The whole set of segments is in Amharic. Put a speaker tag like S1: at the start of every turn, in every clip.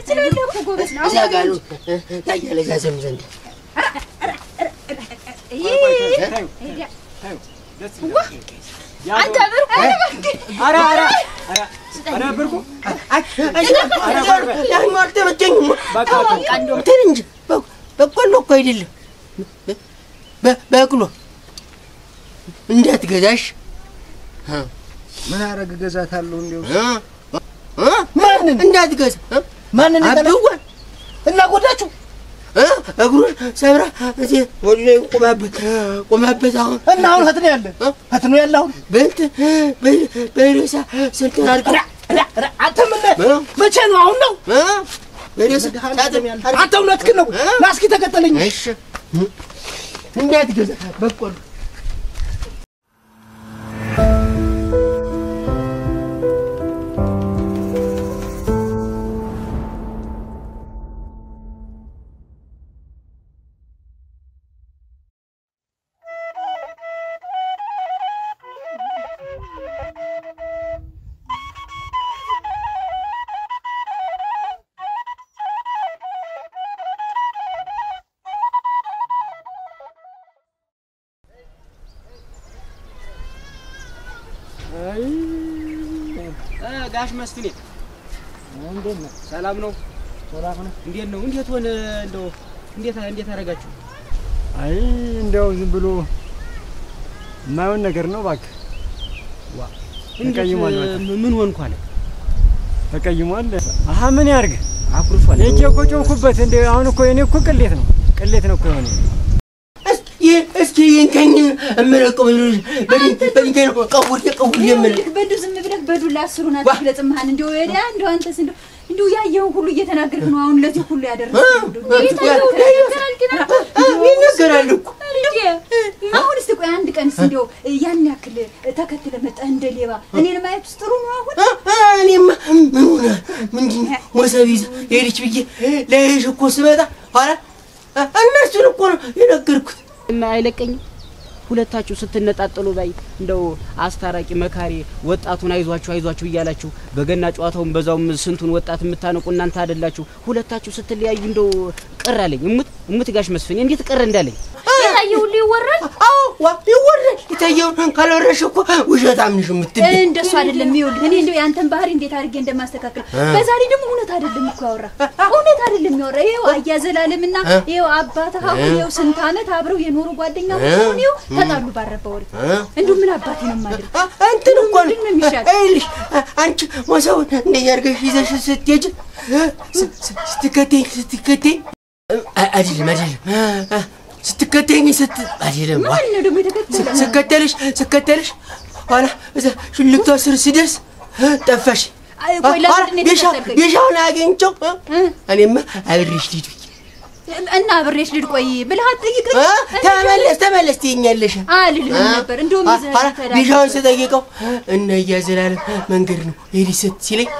S1: ስለሌለ እኮ ጎበዝ ነው
S2: ያጋሉ ታያለ ዛዘም ዘንድ
S1: አንተ ብርቁ
S3: አራ ብርቁ
S2: ያን ወርተ መጨኝ
S3: በቃ
S2: እንጂ በቆሎ እኮ አይደለም በቅሎ እንዳትገዛሽ
S3: ምን አረግ ገዛታለሁ እንደው
S2: ማንን እንዳትገዛ
S3: ማንን
S2: አብዋን
S3: እና ጎዳችሁ
S2: እግሩን ሰብራ እዚህ ወዲ ላይ ቆማበት አሁን
S3: እና አሁን ህት ነው ያለ አሁን
S2: በሬሳ ስንት አድርገ
S3: አንተ ምን መቼ ነው አሁን ነው
S2: በሬሳ
S3: አንተ እውነትህን ነው ናስኪ ተከተለኝ
S2: እሺ እንዳትገዛ በቆሎ
S4: ጋሽ መስፍኔ
S3: እንዴት ነው
S4: ሰላም ነው እንዴት ነው እንዴት ሆነ እንደው እንዴት አረጋችሁ
S3: አይ እንደው ዝም ብሎ ማይሆን ነገር ነው ባክ
S4: ተቀይሟል ምን ሆንኩ አለ
S3: ተቀይሟል አሃ ምን ያርግ
S4: አኩርፏል
S3: እጄ እኮ ጮኩበት እንደ አሁን እኮ እኔ እኮ ቅሌት ነው እኮ የሆነ
S2: እስኪ ይንከኝ እምረቀው በድንጋይ ነው ቀውር የምልህ
S1: በዱ ዝም ብለህ በዱላ አስሩን አትግለጽምሃን እንደው ወዲያ እንደው አንተስ እንደው ያየው ሁሉ እየተናገርክ ነው አሁን ለዚህ ሁሉ ያደረሰው
S2: ይነገራል እኮ
S1: አሁን እስቲ ቆይ አንድ ቀንስ እንደው ያን ያክል ተከትለ መጣ እንደ ሌባ እኔን ማየት ጥሩ ነው አሁን
S2: እኔማ ምንድን ወሰቢዝ ሄድች ብዬ ለይሽ እኮ ስመጣ ኋላ እነሱን እኮ ነው የነገርኩት
S4: እና አይለቀኝም ሁለታችሁ ስትነጣጠሉ ባይ እንደው አስታራቂ መካሪ ወጣቱን አይዟችሁ እያላችሁ በገና ጨዋታውን በዛውም ስንቱን ወጣት የምታነቁ እናንተ አይደላችሁ ሁለታችሁ ስትለያዩ እንደው ቅር አለኝ እሙት ጋሽ መስፍን እንዴት ቅር እንዳለኝ
S1: የታየው ሁሉ ይወራል
S2: አዎ ይወራል የታየው ካልወረሽ እኮ ውሸታም ነሽ የምትል
S1: እንደሱ አይደለም ይኸውልህ እኔ እንደው ያንተን ባህሪ እንዴት አድርጌ እንደማስተካከል በዛሬ ደግሞ እውነት አይደለም እኮ ያወራ እውነት አይደለም ያወራ ይኸው አያዘላለምና ይኸው አባትህ አሁን ይኸው ስንት አመት አብረው የኖሩ ጓደኛው ሆነው ይኸው ተጣሉ ባረፈው ወሬ እንደው ምን አባቴ ነው ማለት
S2: እንትን እኮ ነው አይልሽ አንቺ ወሰው እንደያርገሽ ይዘሽ ስትሄጂ ስትከተኝ አይደለም ስትከተኝ አይደለም
S1: ማን ነው ደግሞ የተከተለ
S2: ስከተልሽ ኋላ እዛ ሽልክቷ ስር ሲደርስ ጠፋሽ
S1: ቆይ ለምን እንደተከተልከኝ
S2: የሻውን አገኘው እኔማ አብሬሽ ልሂድ
S1: እና አብሬሽ ልሂድ ቆይ ብለህ አትጠይቅኝ
S2: ተመለስ ትይኛለሽ
S1: አልልም ነበር እንደውም ይዘህ
S2: የሻውን ስጠይቀው እና እያዘላለም መንገድ ነው ሄዲሰት ሲለኝ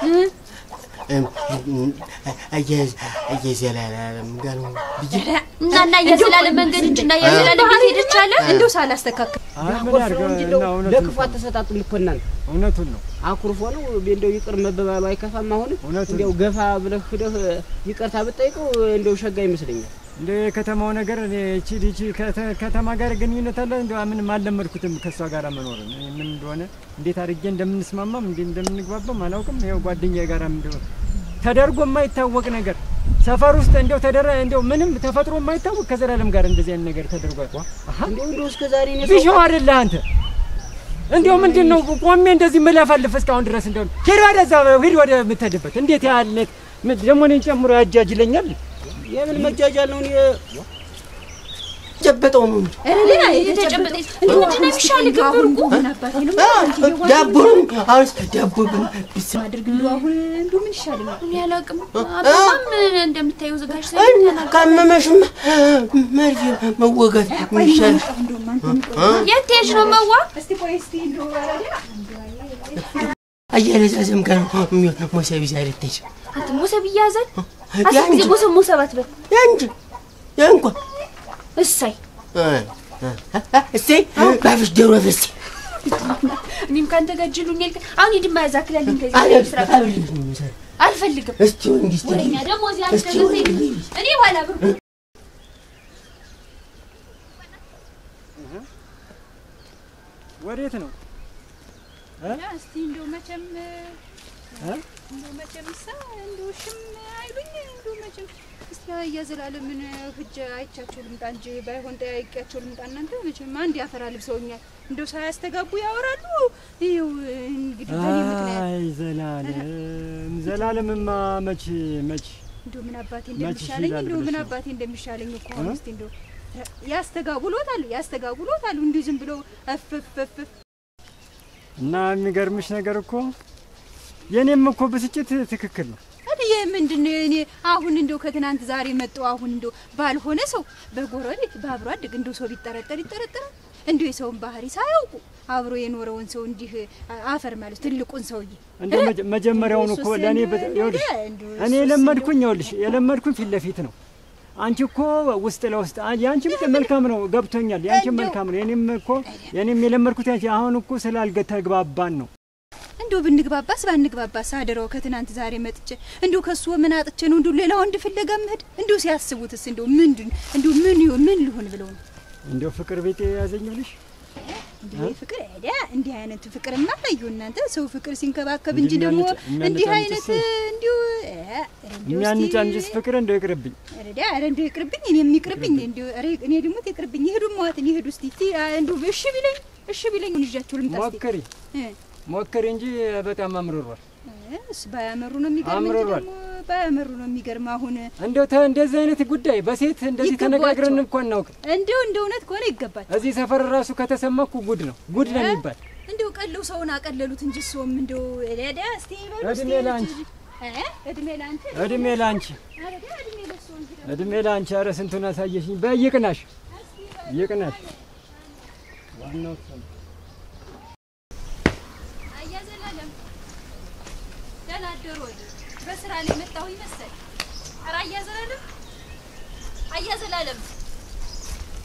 S2: እየዘላለም ጋር ነው
S1: እና እየዘላለም መንገድ እንጂና እየዘላለም ሄደች አለ እንደው ሳላስተካክል
S4: ለክፋት ተሰጣጡን እኮ እናንተ
S3: እውነቱን ነው
S4: አኩርፎ ነው እንደው ይቅር መበባሉ አይከፋም አሁን እንደው ገፋ ብለህ ሄደህ ይቅርታ ብትጠይቀው እንደው ሸጋ ይመስለኛል
S3: እንደ ከተማው ነገር እቺ ከተማ ጋር ግንኙነት አለ እንደው ምንም አልለመድኩትም ከሷ ጋር መኖር ምን እንደሆነ እንዴት አድርጌ እንደምንስማማም እንደምንግባባም አላውቅም ይሄው ጓደኛዬ ጋር እንደው ተደርጎ የማይታወቅ ነገር ሰፈር ውስጥ እንደው ምንም ተፈጥሮ የማይታወቅ ከዘላለም ጋር እንደዚህ አይነት ነገር ተደርጓል
S4: እንደው እስከ ዛሬ ነው
S3: ቢሾው አይደለ አንተ እንደው ምንድነው ቆሜ እንደዚህ መላፈልፍ እስካሁን ድረስ እንደው ሄድ ወደ ምትሄድበት እንዴት ያለ ደግሞ እኔን ጨምሮ ያጃጅለኛል
S4: የምን መጃጃል ነው
S2: ጨበጠው ነው
S1: እኔ የተጨበጠ እንደው ምንድነው የሚሻል ግብርቁ አባቴ ነው
S2: ዳቦ ዳቦ
S1: ማድረግ እንደው አሁን እንደው ምን ይሻል ነው
S5: እኔ አላውቅም አባባም እንደምታየው ዘጋሽ ሰይጣና
S2: ካመመሽማ መርፌ መወጋት ይሻል
S5: የት ሄድሽ ነው መዋ
S1: እስቲ ቆይ እስቲ እንደው
S2: አያለዛዘም ጋር ሞሰብ ይዛለች
S5: አንተ ሞሰብ ይያዛል አስቲ ሞሰባት በል
S2: ያንኳ
S5: እሰይ
S2: ባፍሽ ደሮ ፈስ
S5: እኔም ካንተ ጋር ጅሉኝ አሁን ይድማ ያዛክላልኝ ከዚህ ስራ አልፈልግም።
S2: እስቲ ወንዲስ
S5: ወሬኛ ደግሞ እዚህ አስተገዘኝ እኔ ባላ ብር
S3: ወዴት ነው?
S1: እስቲ እንደው መቼም እንደው መቼም እንደው ሽም አይሉኝ እንደው መቼም እስቲ ያዘላለምን ህጅ አይቻቸው ልምጣ እንጂ ባይሆን ጠያቂያቸው ልምጣ። እናንተ መቼም አንድ ያፈራ ልብሰውኛል። እንደው ሳያስተጋቡ ያወራሉ። ይኸው እንግዲህ በእኔ ምክንያት
S3: አይ ዘላለምማ መች
S1: እንደው ምን አባቴ እንደሚሻለኝ እኮ አሁን እስቲ እንደው ያስተጋቡሎታል እንዲሁ ዝም ብለው አፈፈፈ
S3: እና የሚገርምሽ ነገር እኮ የኔም እኮ ብስጭት ትክክል ነው።
S1: አዲየ ምንድነው እኔ አሁን እንደው ከትናንት ዛሬ መጣው አሁን እንደው ባልሆነ ሰው በጎረቤት ባብሮ አድግ እንደው ሰው ቢጠረጠር እንደው የሰውን ባህሪ ሳያውቁ አብሮ የኖረውን ሰው እንዲህ አፈር ማለት ትልቁን ሰውዬ
S3: እንደው መጀመሪያውን እኮ ለኔ ይኸውልሽ እኔ የለመድኩኝ ፊት ለፊት ነው። አንቺ እኮ ውስጥ ለውስጥ ያንቺም መልካም ነው ገብቶኛል። ያንቺም መልካም ነው። የኔም የለመድኩት ያንቺ አሁን እኮ ስላልተግባባን ነው።
S1: እንደው ብንግባባስ ባንግባባስ አደረው ከትናንት ዛሬ መጥቼ እንደው ከሱ ምን አጥቼ ነው እንደው ሌላ ወንድ ፍለጋ መሄድ እንደው ሲያስቡትስ እንደው ምን ሊሆን ብለው ነው
S3: እንደው ፍቅር ቤት ያዘኝልሽ
S1: እንደው ፍቅር አይዳ እንዲህ አይነት ፍቅርማ ታዩ እናንተ ሰው ፍቅር ሲንከባከብ እንጂ ደግሞ እንዲህ አይነት እንደው
S3: የሚያንጫንጅስ ፍቅር እንደው ይቅርብኝ
S1: እንደው ይቅርብኝ እኔም ይቅርብኝ እንደው እኔ ደግሞ ይቅርብኝ ይሄዱ ማዋትን ይሄዱ እስቲ እንደው እሺ ቢለኝ እንጃቸው ልምጣ እስቲ
S3: ሞክሪ እንጂ በጣም አምሮሯል።
S1: ባያመሩ ነው የሚገርም አሁን
S3: እንደው እንደዚህ አይነት ጉዳይ በሴት እንደዚህ ተነጋግረን እንኳን እናውቅ
S1: እንደው እውነት ከሆነ ይገባል።
S3: እዚህ ሰፈር ራሱ ከተሰማኩ ጉድ ነው የሚባል
S1: እንደው ቀለው ሰውን አቀለሉት እንጂ ሰውም እንደው ለዳ እስቲ
S3: እድሜ ላንቺ ኧረ ስንቱን አሳየሽኝ። በይቅናሽ ዋናው
S1: በስራ ላይ መጣሁ ይመስል ኧረ አያዘላለም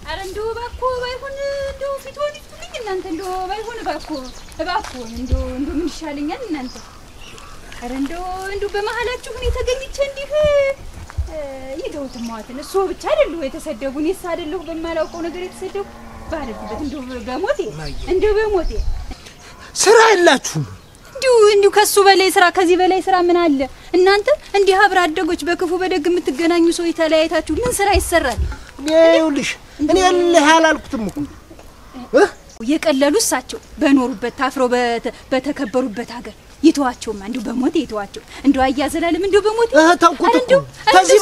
S1: ኧረ እንደው እባክዎ ባይሆን እንደው ፊትዎን ይፍቱልኝ እናንተ እንደው ባይሆን እባክዎ እንደው ምን ይሻለኛል እናንተ ኧረ እንደው በመሀላችሁ እኔ ተገኝቼ እንዲህ ይደውት ማዋትን እሱ ብቻ አይደሉ የተሰደቡ እኔስ አይደለሁ በማላውቀው ነገር የተሰደቡ ባለበት እንደው በሞቴ
S2: ስራ የላችሁም
S1: እንዲሁ ከሱ በላይ ስራ ከዚህ በላይ ስራ ምን አለ እናንተ እንዲህ አብራ አደጎች በክፉ በደግ የምትገናኙ ሰው ተለያይታችሁ ምን ስራ ይሰራል?
S2: ይኸውልሽ እኔ አላልኩትም እኮ
S1: የቀለሉ እሳቸው በኖሩበት ታፍረው በተከበሩበት ሀገር ይተዋቸውማ እንደው በሞት ይተዋቸው እንደው አያዘላለም እንደው በሞት
S2: ተውኩት እኮ ከዚህ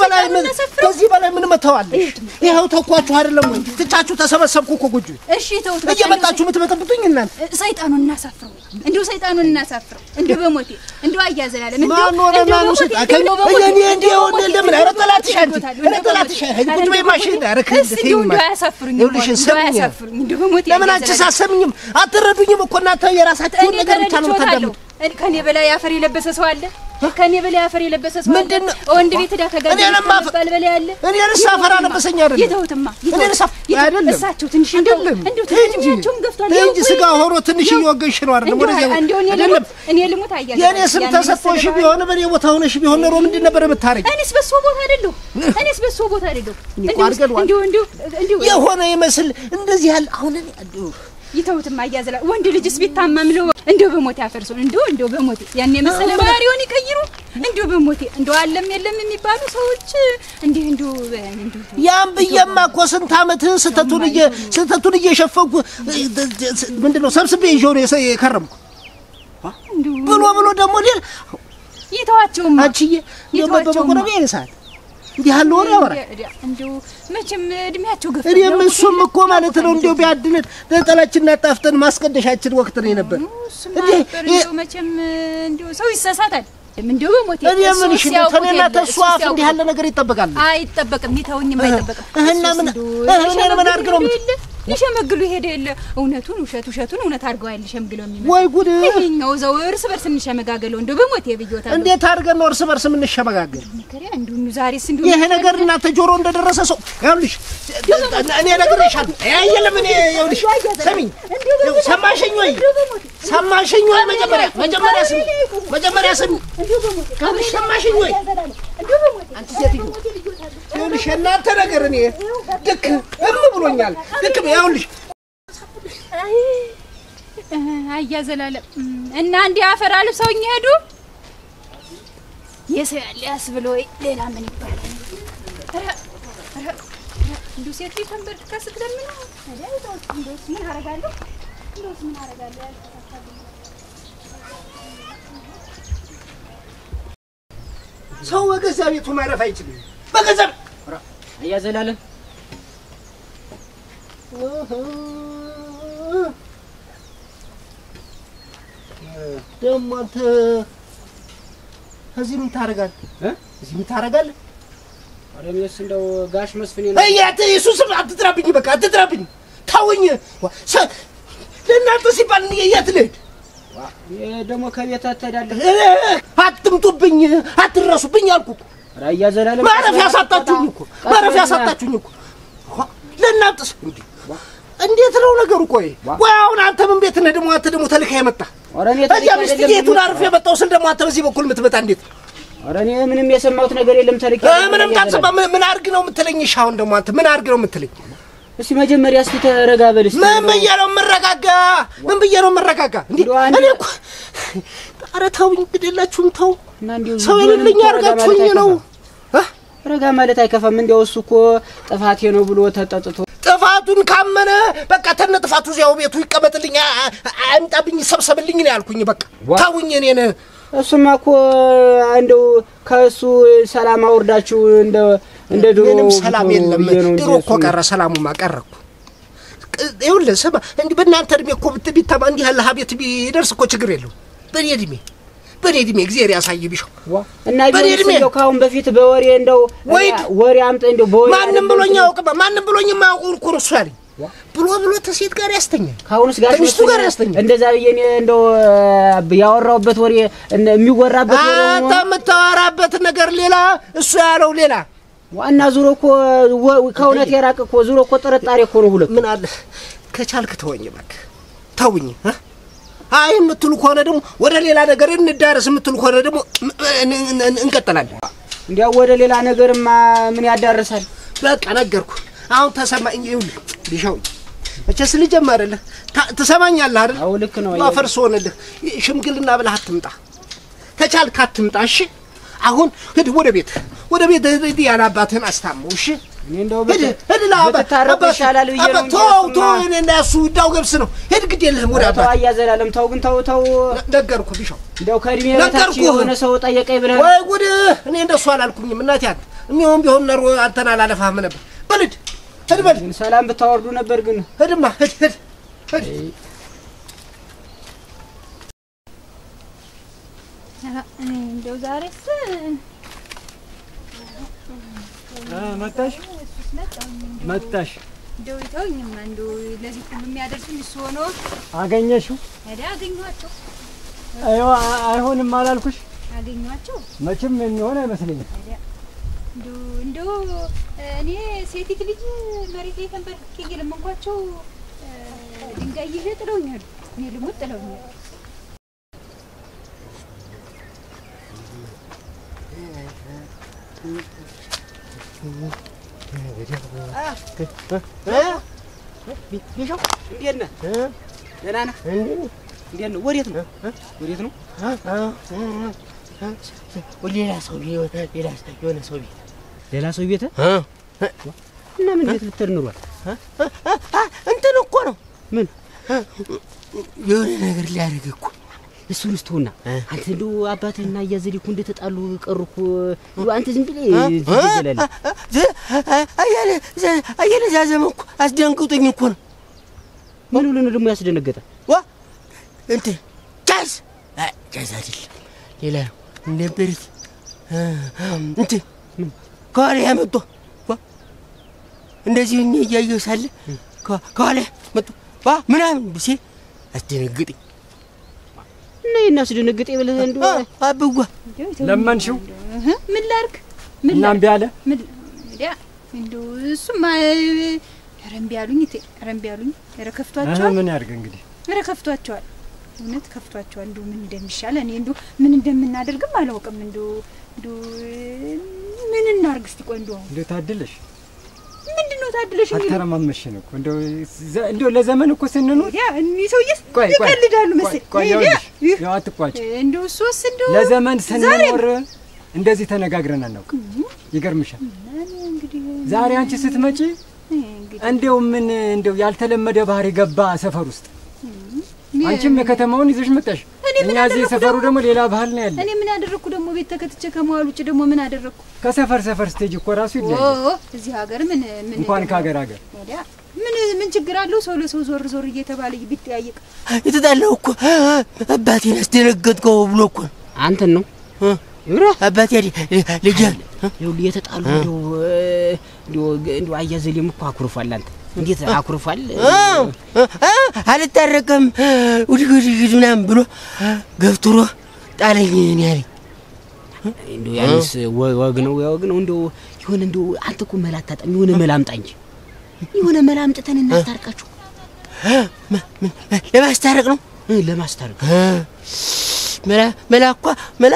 S2: በላይ ምን መተዋለሽ? ይኸው ተኳችሁ አይደለም ወይ ትቻችሁ ተሰበሰብኩ እኮ ጉጁ
S1: እሺ ተውት
S2: እየመጣችሁ የምትበጠብጡኝ እናንተ
S1: ሰይጣኑን እናሳፍረው እንደው በሞት እንደው አያዘላለም
S2: እንደው ሰይጣን እኔ እንደው ለምን አረጠላትሽ ጉጁ በማሽን አረከስ
S1: እንደው አያሳፍሩኝ እንደው በሞት
S2: ለምን አንቺ ሳሰምኝም አትረዱኝም እኮ እናንተ የራሳችሁን ነገር ብቻ ነው ተደምጡ
S1: ከኔ በላይ አፈር የለበሰ ሰው አለ ምንድነው
S2: ወንድ ቤት ዳ ተጋደ በልበል ያለ እኔ ለሳፈራ ለበሰኛ አይደለም
S1: ይተውትማ
S2: እኔ ለሳፍ አይደለም
S1: እሳቸው ትንሽ እንደው ትንሽም ገፍቷል
S2: እንጂ ስጋ ሆኖ ትንሽ ይወገሽ ነው አይደለም ወደዚህ አይደለም
S1: እኔ ልሙት አያለ
S2: የኔ ስም ተሰጥቶሽ ቢሆን በኔ ቦታ ሆነሽ ቢሆን ነው ምንድን ነበር የምታረጊ?
S1: እኔስ በሱ ቦታ አይደለም እንደው
S2: የሆነ ይመስል እንደዚህ ያለ አሁን እኔ
S1: ይተውትማ አያዘላ ወንድ ልጅስ ቢታማም ነው እንደው በሞት ያፈርሱ እንደው በሞት ያን የመሰለ ባህሪውን ይቀይሩ እንደው በሞት እንደው አለም የለም የሚባሉ ሰዎች እንደው
S2: ያን በየማ እኮ ስንት አመት ስተቱን እየሸፈንኩ ምንድነው ሰብስቤ ይዤው ነው የከረምኩ ብሎ ደግሞ ሌላ
S1: ይተዋቸውማ
S2: አንቺዬ በበቆረቤ ይሳል እንዲህ ያለ ወሬ ያወራ
S1: እንደው መቼም እድሜያቸው ገፍቶ
S2: እኔም እሱም እኮ ማለት ነው እንደው ቢያድልን ለጠላችንና ጣፍተን ማስቀደሻችን ወቅት ነው ነበር
S1: እንደው መቼም እንደው ሰው ይሳሳታል እንደው በሞት
S2: እኔ ምን እሺ ተነና ተሷፍ እንዲህ ያለ ነገር ይተበቃል
S1: አይተበቅም ይተውኝም አይተበቅም
S2: እህና ምን አድርገው
S1: ሊሸመግሉ ሄደ የለ እውነቱን ውሸቱን እውነት አድርገው አይደል ሸምግለው የሚመጣው
S6: ወይ ጉድ
S1: ይሄኛው ዘው እርስ በርስ እንሸመጋገለው እንደው በሞት የብዮታ
S6: እንዴት አድርገን ነው እርስ በርስ ምን ሸመጋገል
S1: መከሪያ እንደው ዛሬስ እንደው
S6: ይሄ ነገር እናንተ ጆሮ እንደደረሰ ሰው ያውልሽ እኔ ነግሬሻለሁ አይደለም እኔ ያውልሽ ሰሚኝ ሰማሽኝ ወይ መጀመሪያ ስሚ ያውልሽ ሰማሽኝ ወይ አንቺ ሴትዮ ያውልሽ እናንተ ነገር እኔ ድክ ብሎኛል ድክ ያውልሽ
S1: አያዘላለም እና እንዲህ አፈር አልብሰውኝ ሄዱ የሰው ያለ ያስብሎ ሌላ ምን ይባላል እንዱ ሴት ተንበርክካ ስትለምነው ታዲያ እንደውስ ምን አረጋለሁ
S6: ሰው በገዛ ቤቱ ማረፍ አይችልም በገዛ
S4: አያዘላለም
S6: ደሞ አንተ እዚህ ምን ታረጋለህ እዚህ ምን ታረጋለህ
S4: አረሚስ እንደው ጋሽ መስፍኔ ነው
S6: አያተ ኢየሱስ አትጥራብኝ በቃ አትጥራብኝ ታውኝ ለእናንተ ሲባል የት ልሄድ
S4: ደግሞ ከቤት አትሄዳለህ
S6: አትምጡብኝ አትረሱብኝ አልኩ
S4: አያዘላለም
S6: ማረፊያ ሳጣችሁኝ እኮ ለእናንተስ እንዴት ነው ነገሩ ቆይ አሁን አንተ ምን ቤት ነህ ደግሞ ተልካ የመጣ
S4: አረኔ
S6: ተልካ አርፍ የመጣው ስል ደግሞ አንተ በዚህ በኩል የምትመጣ እንዴት
S4: አረኔ ምንም የሰማሁት ነገር የለም ተልካ
S6: ምንም ታጽባ ምን አርግ ነው የምትለኝ ሻውን ደግሞ አንተ ምን አርግ ነው የምትለኝ
S4: እስቲ መጀመሪያ እስቲ ተረጋበል እስቲ
S6: ምን ብዬ ነው የምረጋጋ እንዴ እኔ እኮ ኧረ ተውኝ ግዴላችሁም ተው ሰው የሌለኝ አርጋችሁኝ ነው
S4: ረጋ ማለት አይከፋም እንደው እሱ እኮ ጥፋቴ ነው ብሎ ተጠጥቶ
S6: ጥፋቱን ካመነ በቃ ተነጥፋቱ እዚያው ቤቱ ይቀመጥልኝ አምጣብኝ ሰብሰብልኝ ነው ያልኩኝ በቃ ታውኝ እኔን
S4: እሱማ እኮ እንደው ከሱ ሰላም አውርዳችሁ እንደ ድሮ
S6: ምንም ሰላም የለም ድሮ እኮ ቀረ ሰላሙማ ቀረኩ ይኸውልህ ስማ እንዴ በእናንተ እድሜ እኮ ብትቢታማ እንዲህ ያለ ሀቤት ቢደርስ እኮ ችግር የለው በኔ እድሜ እግዚአብሔር ያሳይ ቢሻው
S4: እና ቢሆን ካሁን በፊት በወሬ እንደው ወሬ አምጥ እንደው በወሬ
S6: ማንንም ብሎኝ ያውቅባ ማንንም ብሎኝ የማያውቁ እኮ ነው እሱ ያለኝ ብሎ ተሴት ጋር ያስተኛል
S4: ካሁንስ ጋር
S6: ሚስቱ ጋር ያስተኛል
S4: እንደዛ በየኔ እንደው ያወራውበት ወሬ የሚወራበት ወሬ
S6: አንተ የምታወራበት ነገር ሌላ እሱ ያለው ሌላ
S4: ዋና ዙሮ እኮ ከእውነት የራቀ እኮ ዙሮ እኮ ጥርጣሬ እኮ ነው ሁለት
S6: ምን አለ ከቻልክ ተወኝ እባክህ ተውኝ አይ የምትሉ ከሆነ ደግሞ ወደ ሌላ ነገር እንዳርስ የምትሉ ከሆነ ደግሞ እንቀጥላለን
S4: እንዲያው ወደ ሌላ ነገርማ ምን ያዳርሳል
S6: በቃ ነገርኩ አሁን ተሰማኝ ይኸውልህ ቢሻው እቸስ ልጀመርልህ ትሰማኛለህ አይደል
S4: አው ልክ ነው
S6: ማፈርስ ሆነልህ ሽምግልና ብለህ አትምጣ ተቻልክ አትምጣ እሺ አሁን ሂድ ወደ ቤት ሂድ ያላባትህን አስታመው እሺ
S4: እኔ እንደው በታረቁ ይሻላል ብዬ ነው
S6: ተው እኔና እሱ ዳው ገብስ ነው ሂድ ግድ የለህም ወደ አባት
S4: አያዘላለም ተው ግን ተው
S6: ነገርኩ ቢሻው
S4: እንደው ከእድሜ በታች የሆነ ሰው ጠየቀኝ ብለህ
S6: ወይ ጉድ እኔ እንደሱ አላልኩኝም እናቴ አንተ የሚሆን ቢሆን ነሮ አንተን አላለፋህም ነበር በልድ ሂድ በል
S4: ሰላም ብታወርዱ ነበር ግን
S6: ሂድማ ሂድ
S1: እንደው ዛሬስ
S3: መጣሽ
S1: እንደው ይተውኝማ እንደው ለዚህ ሁሉ የሚያደርሱኝ እሱ ሆኖ
S3: አገኘሽው
S1: ታዲያ አገኘኋቸው
S3: አይሆንም አላልኩሽ
S1: አገኘኋቸው
S3: መቼም የሚሆን አይመስለኝም
S1: እንደው እኔ ሴቲት ልጅ መሬት ላይ ተንበርክኬ እየለመንኳቸው ድንጋይ ይዤ ጥለውኛል እኔ ልሙት ጥለውኛል
S4: ቢሻው እንዴት ነህ ደህና ነህ እንዴት ነው ወዴት ነው
S6: ሌላ ሰው ቤት
S4: እና ምን ቤት ልትሄድ ኑሯል
S6: እንትን እኮ ነው
S4: ምን
S6: የሆነ ነገር ሊያደርግ እኮ
S4: እሱን ስተውና አንተ እንደው አባትህና እያዘልኩ እንደተጣሉ ቀርኩ አንተ ዝም ብለህ ትገለለ
S6: አየለ ዛዘመኩ አስደንግጦኝ እኮ ነው
S4: ምን ሁሉ ነው ደግሞ ያስደነገጠ
S6: እንት ጃዝ አይደለም ሌላ እንደበርት እንት ከወሬ ያመጣ እንደዚህ እያየሁ ሳለ
S2: ከኋላ መጡ ምናምን ሲል አስደነግጠኝ።
S4: እና እናስደነግጠኝ ብለህ እንደው
S2: አብዋ
S3: ለመንሽው
S1: ምን ላድርግ
S3: እና እምቢ አለ።
S1: ምን ያ እንደው እሱማ ረምቢ ያሉኝ ረከፍቷቸዋል።
S3: ምን ያድርግ እንግዲህ
S1: ረከፍቷቸዋል። እውነት ከፍቷቸዋል። እንደው ምን እንደሚሻል እኔ እንደው ምን እንደምናደርግም አላውቅም። እንደው ምን እናርግ እስቲ ቆይ እንደው
S3: ታድለሽ
S1: ምንድነው ታድለሽ እንግዲህ
S3: አተረማመሽን እኮ እንደው ለዘመን እኮ ስንኖር
S1: ያ እኒ ሰውዬስ ይቀልዳሉ መሰለኝ።
S3: ቆይ ያው አትቋጭ።
S1: እንደው እሱስ እንደው
S3: ለዘመን ስንኖር እንደዚህ ተነጋግረን አናውቅም። ይገርምሻል። ዛሬ አንቺ ስትመጪ እንደው ያልተለመደ ባህሪ ገባ ሰፈር ውስጥ። አንቺም የከተማውን ይዘሽ መጣሽ። እኛ እዚህ ሰፈሩ ደግሞ ሌላ ባህል ነው ያለ።
S1: እኔ ምን ያደረኩ ደግሞ ቤት ተከትቼ ከመዋል ውጭ ደግሞ ምን አደረኩ?
S3: ከሰፈር ስቴጅ እኮ ራሱ ይለያል።
S1: እዚህ ሀገር ምን
S3: እንኳን ከሀገር
S1: ምን ችግር አለው? ሰው ለሰው ዞር እየተባለ ቢጠያየቅ።
S2: የተጣላው እኮ አባቴን አስደነገጥከው ብሎ እኮ
S4: አንተን ነው
S2: አባቴ ልጅ
S4: ይኸውልህ የተጣሉ እንደው አያዘሌም እኮ አኩርፏል። አንተ እንዴት አኩርፏል?
S2: አልታረቅም ውድግ ምናምን ብሎ ገፍትሮ ጣለኝ። እኔ ያለኝ
S4: እንደው ያንስ ወግ ነው እንደው ይሁን እንደው አንተ እኮ መላ አታጣም። የሆነ መላ አምጣ እንጂ የሆነ መላ አምጥተን እናስታርቃችሁ።
S2: ለማስታረቅ ነው
S4: ለማስታረቅ
S2: መላ እኮ መላ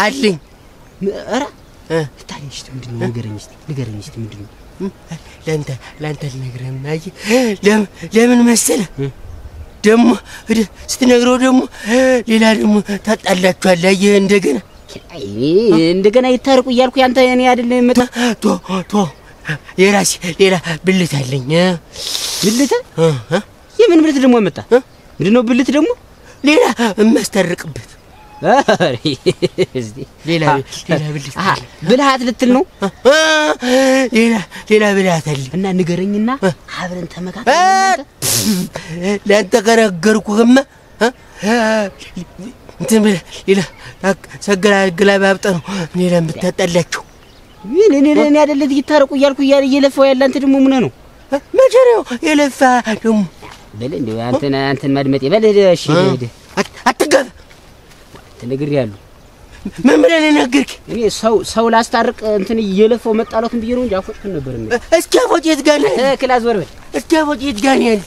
S2: አለኝ።
S4: ኧረ ታዲያ እስቲ ምንድነው ንገረኝ እስቲ ምንድነው?
S2: ለአንተ ልነግርህም ለምን መሰለህ ደግሞ ስትነግረው ደግሞ ሌላ ደግሞ ታጣላችኋለህ። አየህ
S4: እንደገና ይታርቁ እያልኩ ያንተ እኔ አይደለም
S2: ቶ የራሴ ሌላ ብልት አለኝ።
S4: ብልት? የምን ብልት ደግሞ መጣ? ምንድነው ብልት ደግሞ?
S2: ሌላ የማስታርቅበት ሌላ ብልት
S4: ብልሃት ልትል ነው?
S2: ሌላ ብልሃት አለ
S4: እና ንገረኝና አብረን ተመካከልን።
S2: ለአንተ ከነገርኩህማ እንትን ብለህ ሌላ ሰገላ ባብጠ ነው ሌላ የምታጣላቸው።
S4: እኔ አይደለም ይታረቁ እያልኩ እየለፋው ያለ አንተ ደግሞ ምን ነው?
S2: መቼ ነው የለፋ ደግሞ?
S4: በል እንደው አንተን ማድመጤ በል እሺ
S2: አትገባ
S4: ተነግሬያለሁ።
S2: ምን ብለህ ነገርክ?
S4: እኔ ሰው ላስታርቅ እንትን እየለፋው መጣላቱን ብዬ ነው እንጂ አፎጭኩን ነበር እንዴ።
S2: እስኪ አፎጭ የት ጋር ነህ?
S4: ክላስ ወርበል
S2: እስኪ አፎጭ የት ጋር ነህ?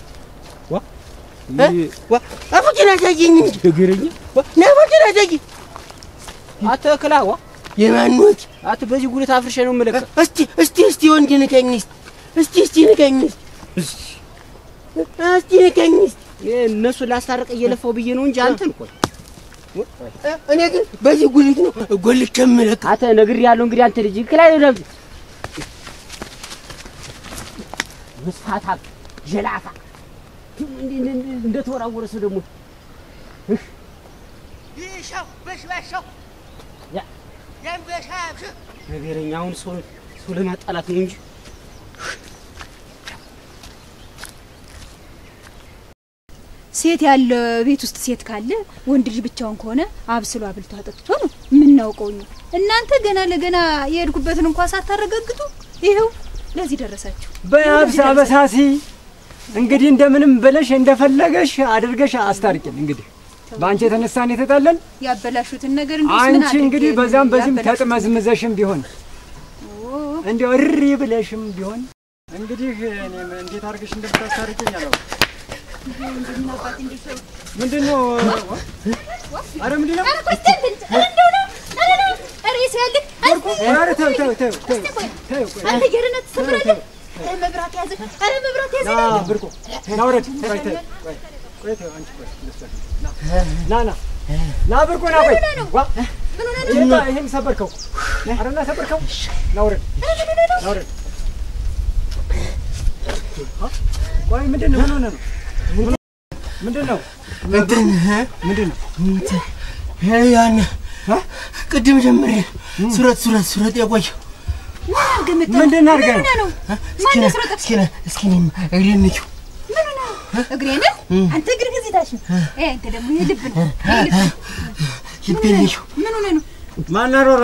S2: አፎጭን አሳየኝ እንጂ ንገረኝ። አፎጭን አሳየኝ።
S4: አትክላዋ
S2: የማን ወጭ?
S4: በዚህ ጉልት አፍርሼ ነው የምልህ።
S2: እስቲ ወንድ ንከኝ እስቲ ንከኝ እስቲ ንከኝ።
S4: እነሱ ላስታርቅ እየለፋው ብዬ ነው እንጂ አንተን ቆይ
S2: እኔ ግን በዚህ ጉልት ነው ጎልቼ የምልህ።
S4: ነግሬያለሁ። እንግዲህ አንተ ልጅ ክላይ ነው መስፋታ ጀላፋ እንደተወራወረ ሰው ደግሞ
S2: ይሻው በሽባሻው ያንበሻሽ
S4: ነገረኛ። አሁን ሰው ለማጣላት ነው እንጂ
S1: ሴት ያለ ቤት ውስጥ ሴት ካለ ወንድ ልጅ ብቻውን ከሆነ አብስሎ አብልቶ አጠጥቶ ነው የምናውቀው። እናንተ ገና ለገና የሄድኩበትን እንኳን ሳታረጋግጡ ይሄው ለዚህ ደረሳችሁ።
S3: በያብስ አበሳሲ እንግዲህ እንደምንም ብለሽ እንደፈለገሽ አድርገሽ አስታርቂን። እንግዲህ በአንቺ የተነሳን የተጣለን
S1: ያበላሹትን ነገር እንደስ ምን
S3: አንቺ እንግዲህ በዛም በዚህም ተጥመዝምዘሽም ቢሆን እንደው እሪ ብለሽም ቢሆን እንግዲህ እኔ እንዴት አድርገሽ እንደምታስታርቂኝ አላውቅም። ምንድነው? ኧረ ምንድነው? ና ብርቁ ና ቆይ ይሄን ሰበርከው። ኧረ ና ሰበርከው። ና ውረድ ና ውረድ። ቆይ ምንድነው? ምን ሆነ ነው? ምንድነው?
S2: ያን ቅድም ጀምሬ ሱረት የቆየው
S3: ምንድነው? አድርገህ ነው?
S2: እስኪ እኔም እግሬን ንኪው።
S1: እግሬን? አንተ እግር ግዝታሽ ነው። አንተ ደግሞ የልብ ነው።
S2: ልቤን ንኪው።
S1: ምን ሆነ ነው?
S3: ማን አሮራ?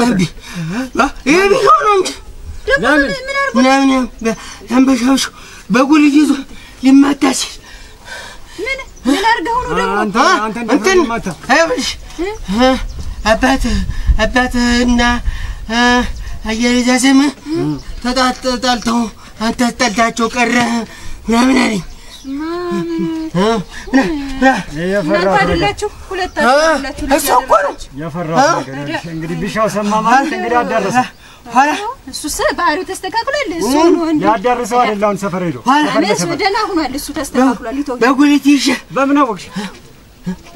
S2: ይሄ ቢሆን ነው እንጂ ምናምን ተንበሻብሽ በጉልት ይዞ ሊማታስ
S1: ምን አርገው ነው ደግሞ
S2: እንትን አይብሽ አባትና አያሌዛ ስም ተጣልተው አንተ ተጣልታቸው ቀረ ምናምን አለኝ።
S1: አይደላችሁ ሁለታችሁ
S2: እሱ እኮ ነው
S3: የፈራሁት ነገር። እንግዲህ ቢሻው ሰማ ማለት እንግዲህ አዳረሰ።
S2: ኋላ
S1: እሱስ ባህሪው ተስተካክሏል። እሱ ነው
S3: ያዳረሰው አይደለም ሰፈር ሄዶ
S1: እሱ ደህና ሆኗል። እሱ ተስተካክሏል። ይተው
S2: በጉልት ይዤ
S3: በምን አወቅሽ?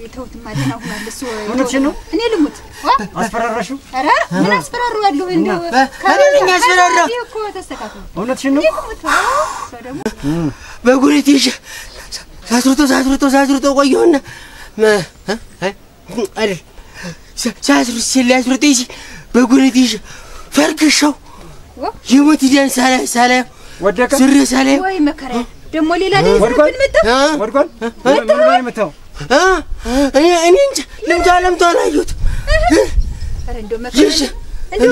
S1: ይተውትማ ደህና ሆኗል። እሱ
S3: እውነትሽን ነው?
S1: እኔ ልሙት
S3: አስፈራራሽው?
S1: ኧረ ምን አስፈራራለሁ? እንደው
S2: ካለኝ አስፈራራ
S1: እኮ ተስተካክሏል።
S3: እውነትሽን ነው?
S1: ደግሞ
S2: በጉልት ይዤ ሳስሩቶ ቆየሁና አይደል ሳስሩት ይዤ በጉልት ይዤ ፈርክሻው የሞት ዲያን ሳላ
S3: ወደቀ
S2: ዙሪ ሳላ
S1: ወይ መከራ ደግሞ ሌላ ደረሰብን መጣ
S3: ወድቋል። ምን ላይ መጣው?
S2: እኔ እንጃ ለምታ አላየሁት።
S1: ኧረ እንደው መከራ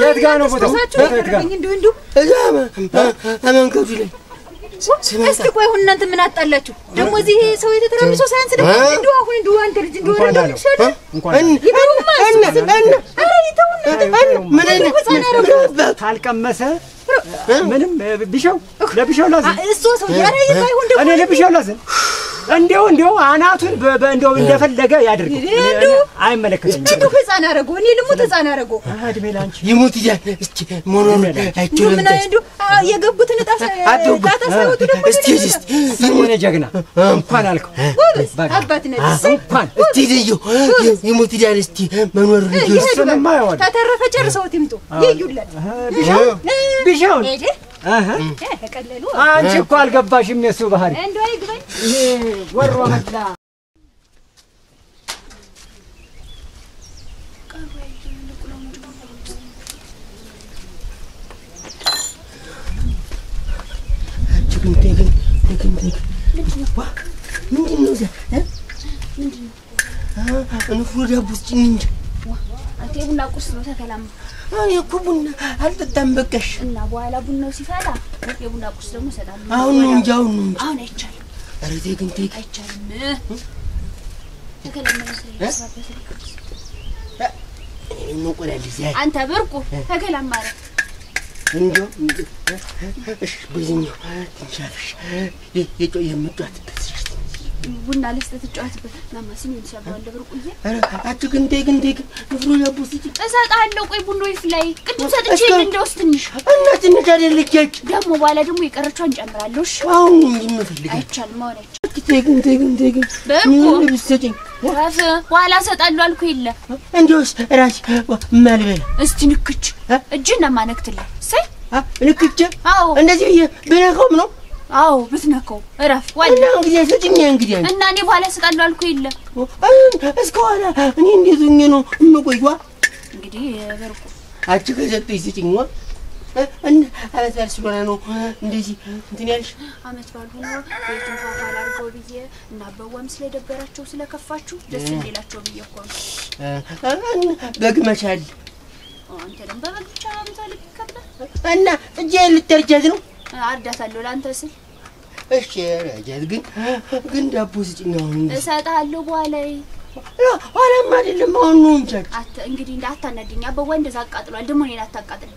S3: የት ጋር ነው ቦታው? የት ጋር?
S1: እንደው
S2: እዛ መንገዱ ላይ
S1: እስቲ ቆይ አሁን እናንተ ምን አጣላችሁ? ደግሞ እዚህ ሰው የተተራምሰው ሳያንስ ደግሞ እንደው አሁን እንደው አንተ ልጅ እንደው ወረዳ ልሽል ይበሉማ ኧረ ይተውና ምን
S3: ካልቀመሰ ምንም ቢሻው ለቢሻው ላዝን
S1: እሱ ሰው ኧረ ይባይሁን ደግሞ
S3: እኔ ለቢሻው ላዝን እንደው አናቱን እንደው እንደፈለገ ያድርግ። አይመለከተኝም።
S1: እንደው ህፃን አረገው እኔ ልሙት ህፃን አረገው
S3: እድሜ ላንቺ
S2: ይሙት ይላል። እስኪ ሞኖር አይችልም።
S1: ምን እንደው የገቡትን ታታሳውቱ ደግሞ
S2: እስቲ
S3: የሆነ ጀግና እንኳን አልከው
S1: አባት ነህ
S3: እንኳን
S2: እስቲ ልዩ ይሙት ይላል። እስቲ መኖር ልዩ
S3: እሱንማ ያወጣ
S1: ተተረፈ ጨርሰውት ይምጡ ይዩለት
S3: ቢሻው
S1: ተቀለሉ።
S3: አንቺ እኮ አልገባሽም የሱ ባህሪ
S1: እንደው አይግባኝ
S3: ወሮ መጣ
S2: ምንድን ነው እዚያ? እንፍሮ ዳቦ ስጭኝ እንጂ
S5: አንተ የቡና ቁርስ ነው ተከላም።
S2: እኔ እኮ ቡና አልጠጣም በቃሽ።
S5: እና በኋላ ቡናው ሲፈላ የቡና ቁርስ ደግሞ እሰጣለሁ።
S2: አሁን ነው እንጂ አሁን
S5: አይቻልም።
S2: ኧረ ተይ ግን
S5: አይቻልም። ተከላም አንተ ብርቁ ተከላም ማለት
S2: እንደው እሺ በዚህኛው ትንሻለሽ የምትጫወትበት
S5: ቡና ልስጥ ትጫወትበት ማማ ሲም ይሰባል ብርቁዬ።
S2: ኧረ አትግን ንፍሮ ዳቦ ስጭኝ
S5: እሰጣለሁ። ቆይ ቡናው ይፍላይ ቅድም ሰጥቼ እንደውስ ትንሽ
S2: እና ትንሽ አይደለች
S5: ደግሞ በኋላ ደግሞ የቀረችውን እንጨምራለሁ። እሺ
S2: አሁን እንጂ የምፈልገው
S5: አይቻልም። አሁን አይቻልም።
S2: ተይግን
S5: በእኮ
S2: ብትሰጪኝ
S5: ወፍ በኋላ እሰጣለሁ አልኩ የለ
S2: እንደውስ እራሴ ማልበላ
S5: እስቲ ንክች እጅና ማነክትልህ ሰይ
S2: ንክች
S5: አዎ
S2: እንደዚህ ብነካውም ነው
S5: አዎ ብትነካው እረፍ ዋል
S2: እና እንግዲህ ሰጭኝ እንግዲህ
S5: እና እኔ በኋላ እሰጣለሁ አልኩ የለ
S2: እስከኋላ እኔ እንዴት ሆኜ ነው የምቆይዋ?
S5: እንግዲህ በርቁ
S2: አንቺ ከሰጠኝ ስጭኝዋ። እና አመት በዓል ስለሆነ ነው እንደዚህ እንትን ያልሽ።
S5: አመት በዓል ሆኖ ቤቱን ፋፋ ላድርገው ብዬ እና አበዋም ስለደበራቸው ስለከፋችሁ ደስ እንዲላቸው ብዬ እኮ ነው።
S2: በግ መቻል
S5: አንተ ደግሞ በበግ ብቻ አመት በዓል ይከብዳል
S2: እና እጄ ልትርጃት ነው
S5: አርዳታለሁ ለአንተ ስል።
S2: እሺ ረጃት ግን ዳቦ ስጭኝ አሁን
S5: እሰጥሃለሁ በኋላ
S2: ኋላማ አይደለም አሁን ነው እንጂ
S5: እንግዲህ እንዳታናደኝ አበዋ እንደዛ አቃጥሏል። ደግሞ እኔን አታቃጥል።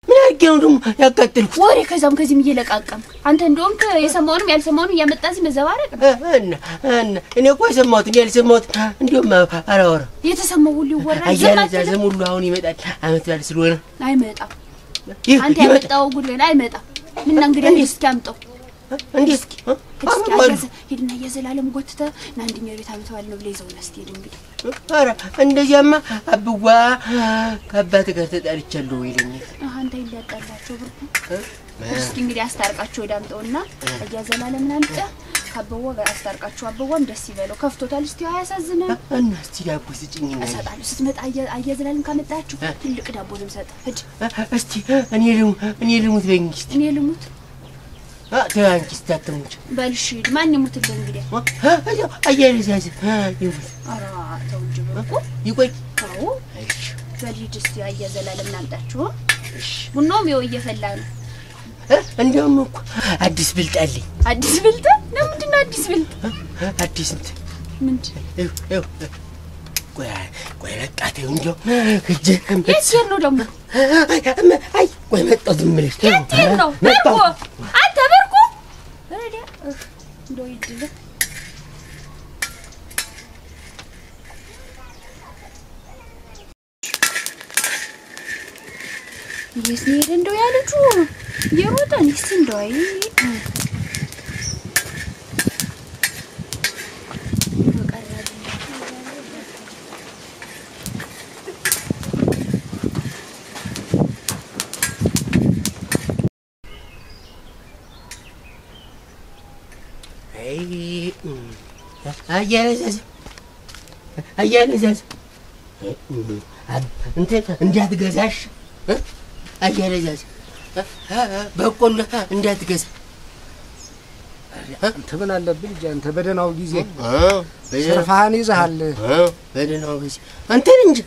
S2: ምን አድርጌው ደግሞ ያቃጥልኩት
S5: ወሬ ከዚህም እየለቃቀም አንተ እንደውም የሰማውንም ያልሰማውንም እያመጣ መዘባረቅ ነው።
S2: እና እኔ እኮ የሰማሁት ያልሰማሁት እንደውም አላወራም።
S5: የተሰማው ሁሉ ይወራል።
S2: አያለዛዘም ሁሉ አሁን ይመጣል አመት በዓል ስለሆነ
S5: አይመጣም። አንተ ያመጣው ጉድለን አይመጣም። ምን እንግዲህ እስኪ አምጣው
S2: እንዴ እስኪ
S5: ሄድና የዘላለም ጎትተ ናንድኛው ቤት አመት በዓል ነው ብለህ ይዘውና እስኪ ሄድ እንግዲህ።
S2: ኧረ እንደዚያማ አብዋ ከአባት ጋር ተጣልቻለሁ ይለኛል።
S5: አንተ ይላጣላቸው ብርኩ እስኪ እንግዲህ አስታርቃቸው ዳምጠውና እያዘላለምን አምጣ ከአበዋ ጋር አስታርቃቸው። አበዋም ደስ ይበለው ከፍቶታል። እስቲ አያሳዝነ
S2: እና እስቲ ዳቦ ስጭኝ
S5: እሰጣለሁ። ስትመጣ አያዘላለም ካመጣችሁ ትልቅ ዳቦ ነው የምሰጥ። ሂድ
S2: እስቲ እኔ ልሙት በይኝ እስቲ
S5: እኔ ልሙት
S2: ተንኪ ስታተሙች
S5: በልሽ ማን ይሙትልህ እንግዲህ
S2: አያለዛዝ ይሙት።
S5: ኧረ ተው እንጂ ብርቁ
S2: ይቆይ
S5: አዎ በልጅስ ያያዘላለም ናምጣችሁ ቡናውም ይው እየፈላ ነው
S2: እንደውም እኮ አዲስ ብልጥ አለኝ
S5: አዲስ ብልጥ ነው ምንድነው አዲስ ብልጥ
S2: አዲስ እንትን
S5: ምንድነው
S2: ቆይ በቃ ተይው እንደው እጄ
S5: የት ነው ደግሞ
S2: አይ ቆይ መጣሁ ዝም ብለሽ
S5: የት ነው በርኩ አንተ በርኩ ወዲያ እንደው ይድል ይስኔ እንደው ያለቹ የሮጣን እስቲ እንደው አይ
S2: አያለዛዝ እንት እንዳትገዛሽ አያለዛዝ በቆሎ እንዳትገዛ
S6: አንተ ምን አለብኝ አንተ በደናው ጊዜ ሰርፋን ይዘሃል
S2: በደናው ጊዜ አንተ እንጂ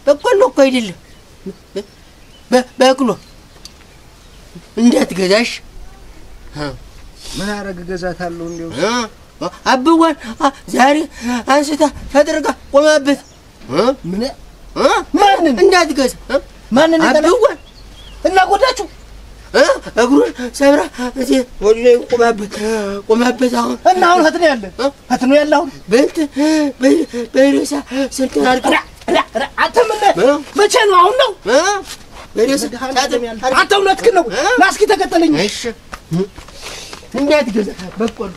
S2: በቆሎ እኮ አይደለም በቅሎ እንዳትገዛሽ
S6: ምን አረግ ገዛታለሁ እንደው
S2: አብዋን ዛሬ አንስታ ፈጥርጋ ቆማበት
S6: ምን
S2: ማንን እንዳትገዛ
S6: ማንን
S2: አብዋን
S6: እና ጎዳችሁ
S2: እግሩን ሰብራ እዚህ ወዲህ ቆማበት አሁን
S6: እና አሁን ህት ነው ያለ አሁን
S2: በሬሳ ስንት አድርጋ
S6: አንተ ምን መቼ ነው አሁን ነው
S2: በሬሳ
S6: አንተ እውነትህን ነው ናስኪ ተከተለኝ
S2: እሺ እንዳትገዛ በቆሎ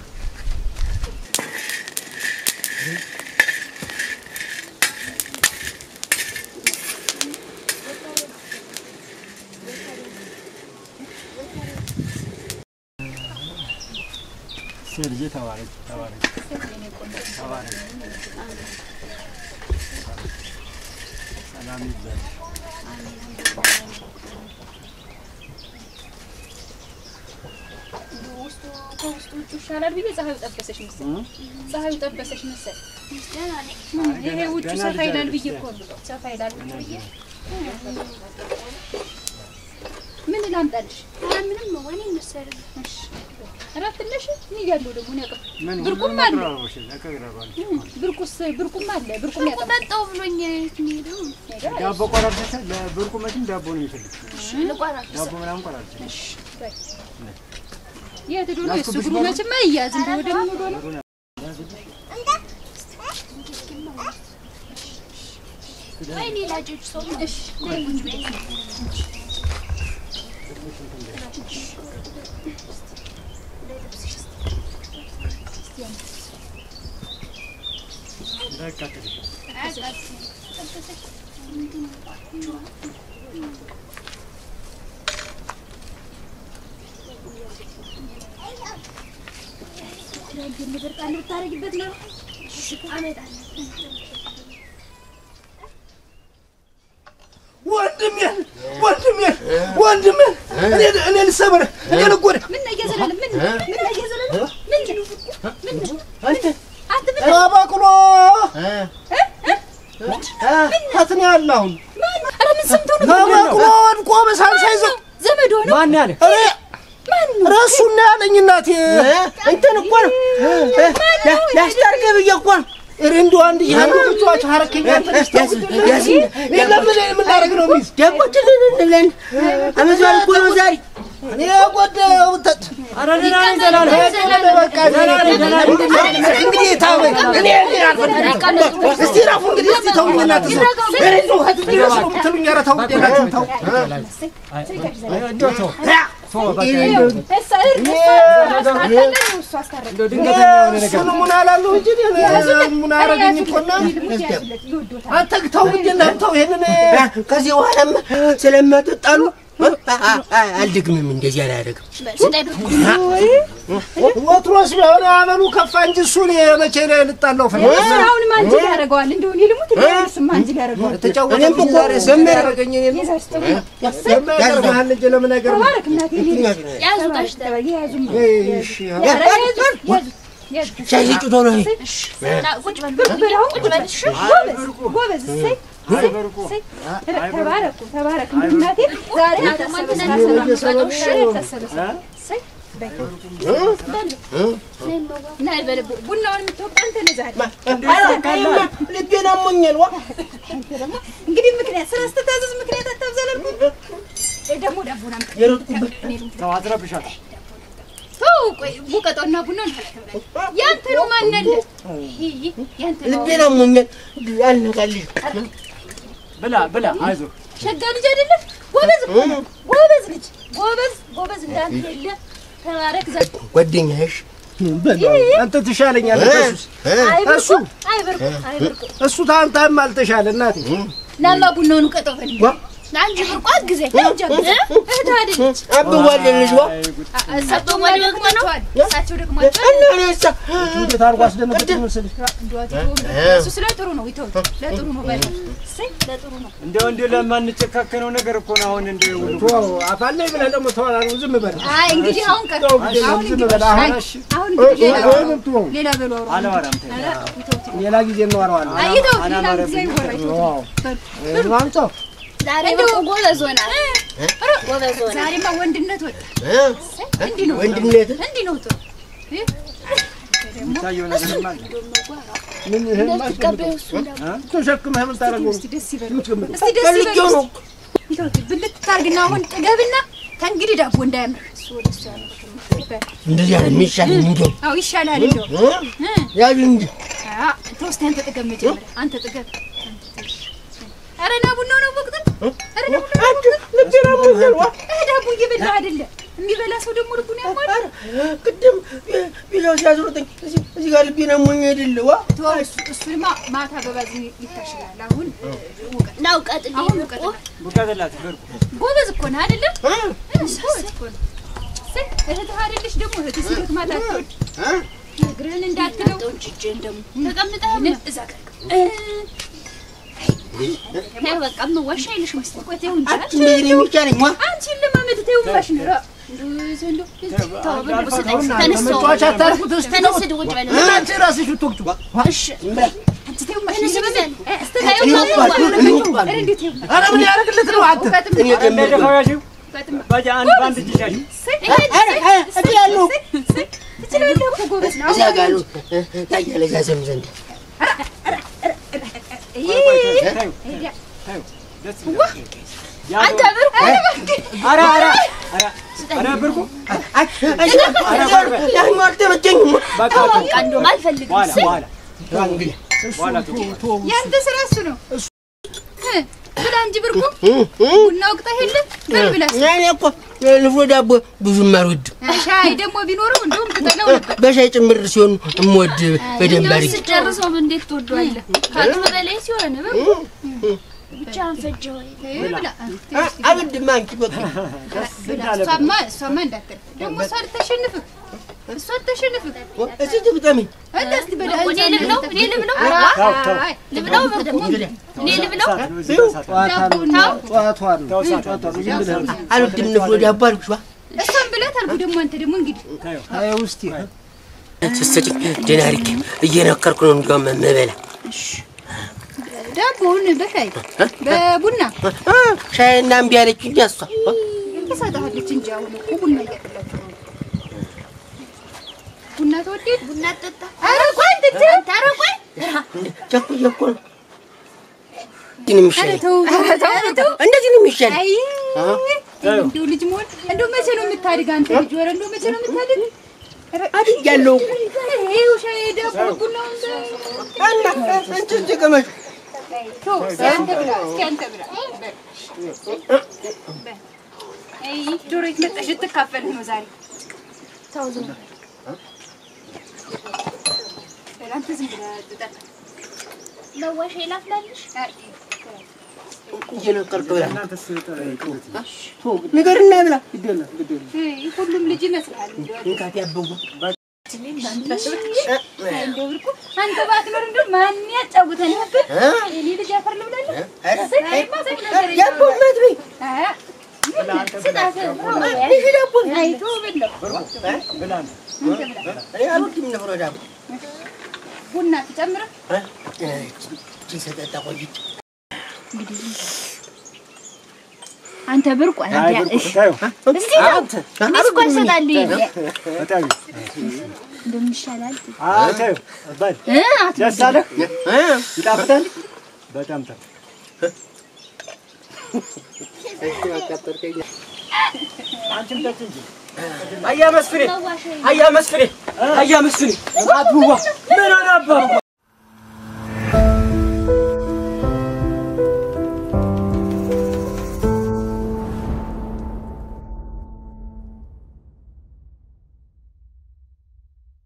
S3: ሰርጄ ተባረክ ሰላም ይብዛል
S1: ውስጡ ይሻላል ብዬ ፀሐዩ ጠበሰሽ መሰል ይሄ ውጭ ሰፋ ይላል ብዬ እኮ ሰፋ ይላል ብዬ ምን ላምጣልሽ
S5: ምንም ነው ወኔ መሰለ
S1: እሺ አራትለሽ ምን ያለው ደግሞ ነው ያቀፍ ብርቁም አለ ብርቁም አለ ብርቁም ያቀፍ
S5: ተጠጣው ብሎኝ ነው
S3: ዳቦ ቆራርጠሽ ለብርቁ መቼም ዳቦ ነው የሚፈልግ
S5: እሺ ለቋራጭ
S3: ዳቦ ምናምን ቆራርጠሽ
S1: እሺ በይ የት ዶሎ እሱ ግሩ መቼም አይያዝም ወደ ምን ዶሎ
S5: ወይኔ ላጆች ሰው እሺ
S6: ወንድሜ እኔ ልሰበር እኔ ልጎር
S1: ምን ያዘላል ምን አንተ
S6: በቅሎ ሀትን ያለውን
S1: ኧረ ምን ሰምተው ነው
S6: በቅሎ ወድቆ በሳንሳይዘው
S1: ዘመድ ሆነ
S3: ማን ያለ
S6: ረሱና ያለኝ እናቴ
S2: እንትን እኮ ነው ላስታርቅ ብዬ እኮ ነው
S6: እንዶ አንድ ይሄን ልጅዋች ሐረከኛ ያስ ለምን ምን ላደርግ ነው ሚስ
S2: ደቦችልን አመዛል እኮ ነው ዛሬ
S6: እኔ ጎደው ተት
S3: አረደና ዘላለ
S6: በቃ እንግዲህ ታው እኔ አልፈልግም እስቲ ራፉ እንግዲህ እስቲ ተውኝና ተሰው እሬቱ ሀት ይረሱ ብትሉኝ ኧረ ተው ደላችሁ ተው
S3: እንደው ተው
S6: ምን አላለሁ እንጂ ምን አረገኝ እኮና አተግተው እንደለም ተው ይሄንን
S2: ከዚህ በኋላም ስለማትጣሉ አልደግምም እንደዚህ አላደርግም
S6: ወትሮስ ቢሆን አመሉ ከፋ እንጂ እሱን መቼ ነው ልጣለው
S1: አሁን ማንጂ ያደርገዋል እንደው እኔ ልሙት እሱም ማንጂ ያደርገዋል
S6: ተጫወተኝ ዛሬ ሰማያረገኝ እኔ ያዝጋል እንጂ ለምን ነገር
S1: ተባረክ እናቴ
S5: ያዙ ታሽ
S1: ያዙ
S6: እሺ
S2: ሻይጭ ዶሎ
S5: ቁጭ በል ቁጭ በል እሺ
S1: ጎበዝ ተባረኩ እናቴ ዛሬ ቡናውን የምትወጣ አንተ ነህ ዛሬ
S2: ልቤን አሞኛል
S1: እንግዲህ ምክንያት ስራ ስትታዘዝ ምክንያት አታብዛለልኩ ደግሞ ዳቦና
S2: የሮጥኩበት
S3: ተው አትረብሻት
S1: ቆይ ቡቀጦና ቡናን ያንተ ነው ማነለ ያንተ ነው
S2: ልቤን አሞኛል አልነቃልሽ
S3: ብላ አይዞህ
S1: ሸጋ ልጅ አይደለ ልጅ ጎበዝ እንዳንተ የለ ተባረክ
S2: ጓደኛሽ
S6: አንተ ትሻለኛለህ እሱ ታንታም አልተሻለ እናቴ
S1: ናማ ቡናውን ቀጠው ፈልግ አንቺ ብርቋት ጊዜ እህት አይደለች
S2: አብዋል ልጅ
S1: እሳቸው ደግሞ
S2: እነሳ
S6: እንዴት አርጎ አስደነገጥ መስልሽ
S1: እሱ ስለጥሩ ነው ይተው ለጥሩ ነው ባይ ለጥሩ ነው
S3: እንደው ለማንጨካከነው ነገር እኮ ነው አሁን
S6: ተው አፋለይ ብለህ ደግሞ ተዋላሉ ዝም በል
S1: አይ እንግዲህ አሁን ቀጠው
S6: አሁን ዝም በል
S1: አሁን ሌላ በሉ
S3: አላወራም
S6: ሌላ ጊዜ እናወራዋለን
S1: አይተው ሌላ ጊዜ ይወራል
S6: አንተ
S5: ዛሬ ጎበዝ ሆና
S1: ዛሬማ ወንድነት ወጣ እንዲህ ነው ጥሩ
S3: ታየው ነገር ማለት
S6: ምን ተሸክመህ ምን ታረጋው
S1: እስቲ ደስ ይበል ብልት ታርግና አሁን ጥገብና ከእንግዲህ ዳቦ እንዳያምር እሱ ወደሱ ያመጣ
S2: እንደዚህ አይደል የሚሻል እንዴ
S1: አው ይሻላል እንደው
S2: ያሉ እንጂ
S1: ተወስተ አንተ ጥገብ መጀመሪያ አንተ ጥገብ አረና ቡና ነው ወቅት አረና ቡና
S2: ልቤና ሞኛልዋ
S1: ዳቦ እየበላ አይደለ የሚበላ ሰው ደግሞ ልቡን ያማል
S2: ቅድም ቢላው ሲያዝሩትኝ እዚህ ጋር ልቤና ሞኛ አይደለዋ
S1: እሱማ ማታ በባዝኝ ይታሽላል አሁን
S5: ናውቀት
S1: አሁን
S3: ቡቃተላት በርኩ
S1: ጎበዝ እኮ ነው አይደለ እህትህ አይደለሽ ደግሞ እህትህ ሲደክ ማታ አትወድ እግርህን እንዳትለው
S5: ተቀምጠህ
S1: እዛ ጋር
S5: ነው በቃ መዋሻ ይልሽ መስጠት
S1: ቆይተው እንጂ
S2: አንቺ እንደዚህ ነው የሚቻለኝ
S1: አንቺ ለማመድ ተይው ማሽ ነው
S6: ተመጫዋች አታርኩት
S5: ተነስድ ቁጭ በል
S6: አንቺ ራስሽ ትወቅቱ
S5: እሺ
S1: አንቺ ተይው ማሽ
S6: አረ ምን ያደርግልት ነው አንተ
S2: እኔ ገመደ
S3: ባጃ አንድ ባንድ ጅሻሽ
S2: እዚህ ያለው
S1: ትችላለህ እኮ ጎበዝ ነው
S2: እዚያ ጋር ነው ታያለ ያዘም ዘንድ
S5: አንተ ብርቁ
S3: አረ ብርቁ
S2: ያኛው አልተመቸኝም
S3: በቃ
S5: እንደውም አልፈልግም
S3: በኋላ
S1: ያንተ ስራ እሱ ነው ብላ እንጂ ብርቁ ቡና ወቅታ ሄለ በልብላስ
S2: እኔ እኮ ንፍሮ ዳቦ ብዙም አልወድም
S1: ሻይ ደግሞ ቢኖረው እንደውም ትጠላው ነበር
S2: በሻይ ጭምር ሲሆን እምወድ በደንብ አድርጌ
S5: ስጨርሰው እንዴት ትወደዋለህ ካንተ በላይ ሲሆን ብርቁ ብቻ አንፈጀው
S1: ብላ
S2: አልወድም አንቺ በቃ
S1: እሷማ እንዳትል ደግሞ እሷ ልታሸንፍ
S2: እዚህ ትግጠሚ
S1: እስቲ በላ
S5: እኔ ልብለው
S2: አልወድም ንፍሮ ዳቦ አልኩሽ
S1: እሷም ብላት አልኩ ደግሞ አንተ ደግሞ እንግዲህ
S6: አይ ውስጥ
S2: ስትሰጪኝ ደህና አድርጌ እየነከርኩ ነው እንደውም የምበላ
S1: ዳቦውን በሻይ በቡና
S2: ሻይና እምቢ አለችኝ እሷ
S1: ትሰጥሃለች እንጂ አሁን እኮ ቡና እያጠላችሁ ነው ቡና ተወደድ
S5: ቡና ጠጣ
S1: ኧረ ቆይ
S5: ታረቆይ
S2: ቸኩዬ እኮ ነው እንደዚህ ነው የሚሻለኝ
S1: አይ እንደው ልጅ መሆን እንደው መቼ ነው የምታድግ አንተ ልጅ ወረ እንደው መቼ ነው የምታድግ
S2: አድጌያለሁ
S1: ይኸው ሻይ ዳቦ ቡናውን
S2: እና አንቺ ተቀመጭ
S1: እስኪ አንተ ብላ አይ ዶሮት መጣሽ ልትካፈል ነው ዛሬ ተው ዝም በል አንተ ዝም ብለህ ጠጣ
S5: ለዋሽ ይላፍላልሽ
S2: እየነከርኩ ብላ ንገርና ብላ
S1: ሁሉም ልጅ ይመስላል
S2: እንካት ያበጉ
S1: እንደው ብርቁ አንተ ባትኖር እንደው ማን ያጫውተን ነበር እኔ ልጅ አፈር ልብላለሁ
S2: ያቦት በይ
S1: አይቶ በለው
S2: አልወድም ንፍሮ ዳቦ
S1: ቡና ትጨምረህ
S2: ሰጠጣ ቆይቼ
S5: አንተ ብርቁ አንተ እስቲ አንተ እስኮ ሰላልኝ
S3: በጣም
S5: እንደምን ይሻላል
S3: አታዩ ባል ደሳለህ ይጣፍጣል በጣም ታ
S2: እሺ አቃጠርከኝ
S3: አንቺም ተጭንጂ
S2: አያ መስፍኔ አትቡዋ ምን ሆነ አባ